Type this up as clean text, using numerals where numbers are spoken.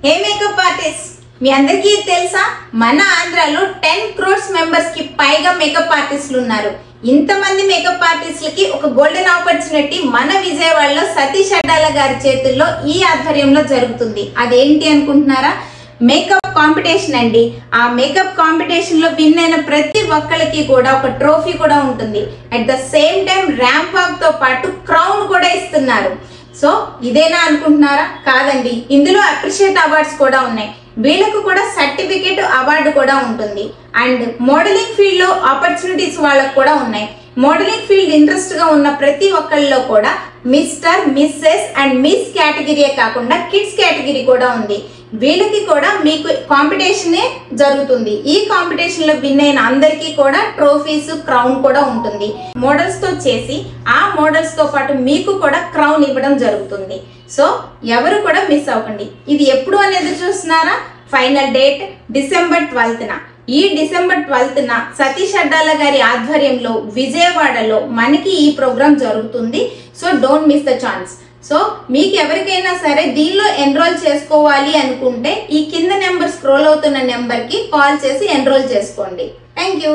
హే makeup artist, మీ అందరికీ తెలుసా మన ఆంధ్రాలో 10 crores మెంబర్స్ కి పైగా మేకప్ ఆర్టిస్టులు ఉన్నారు. ఇంతమంది మేకప్ ఆర్టిస్టులకి ఒక గోల్డెన్ ఆపర్చునిటీ మన విజయవాడలో సతీష్ అడ్డాల గారి చేతుల్లో ఈ ఆధ్వర్యంలో జరుగుతుంది. అదేంటి అనుకుంటున్నారా? మేకప్ కాంపిటీషన్ అండి. ఆ మేకప్ కాంపిటీషన్ లో విన్ అయిన ప్రతి ఒక్కరికి కూడా ఒక ట్రోఫీ కూడా ఉంటుంది. At the same time ramp walk తో పాటు క్రౌన్ కూడా ఇస్తున్నారు. సో ఇదేనా అనుకుంటున్నారా? కాదండి, ఇందులో అప్రిషియేట్ అవార్డ్స్ కూడా ఉన్నాయి. వీళ్ళకు కూడా సర్టిఫికేట్ అవార్డు కూడా ఉంటుంది. అండ్ మోడలింగ్ ఫీల్డ్ లో ఆపర్చునిటీస్ వాళ్ళకు కూడా ఉన్నాయి. మోడలింగ్ ఫీల్డ్ ఇంట్రెస్ట్ గా ఉన్న ప్రతి ఒక్కళ్ళలో కూడా మిస్టర్, మిస్సెస్ అండ్ మిస్ కేటగిరీయే కాకుండా కిడ్స్ కేటగిరీ కూడా ఉంది. వీళ్ళకి కూడా మీకు కాంపిటీషనే జరుగుతుంది. ఈ కాంపిటీషన్ లో విన్ అయిన అందరికీ కూడా ట్రోఫీస్, క్రౌన్ కూడా ఉంటుంది. మోడల్స్ తో చేసి ఆ మోడల్స్ తో పాటు మీకు కూడా క్రౌన్ ఇవ్వడం జరుగుతుంది. సో ఎవరు కూడా మిస్ అవ్వకండి. ఇది ఎప్పుడు అనేది చూస్తున్నారా? ఫైనల్ డేట్ డిసెంబర్ 12న. ఈ డిసెంబర్ 12న సతీష్ అడ్డాల గారి ఆధ్వర్యంలో విజయవాడలో మనకి ఈ ప్రోగ్రామ్ జరుగుతుంది. So don't miss the chance. So మీకు ఎవరికైనా సరే దీనిలో ఎన్రోల్ చేసుకోవాలి అనుకుంటే ఈ కింద నెంబర్ స్క్రోల్ అవుతున్న నెంబర్ కి కాల్ చేసి ఎన్రోల్ చేసుకోండి. Thank you.